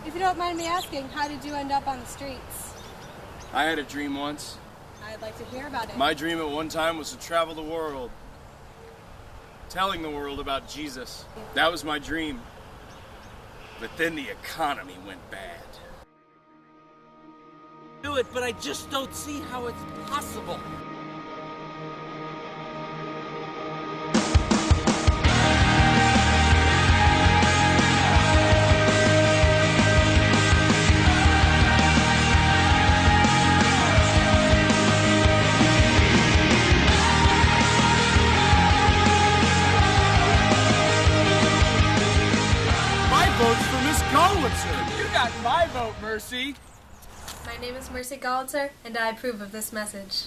If you don't mind me asking, how did you end up on the streets? I had a dream once. I'd like to hear about it. My dream at one time was to travel the world, telling the world about Jesus. That was my dream. But then the economy went bad. Do it, but I just don't see how it's possible. Votes for Miss Gollitzer. You got my vote, Mercy. My name is Mercy Gollitzer, and I approve of this message.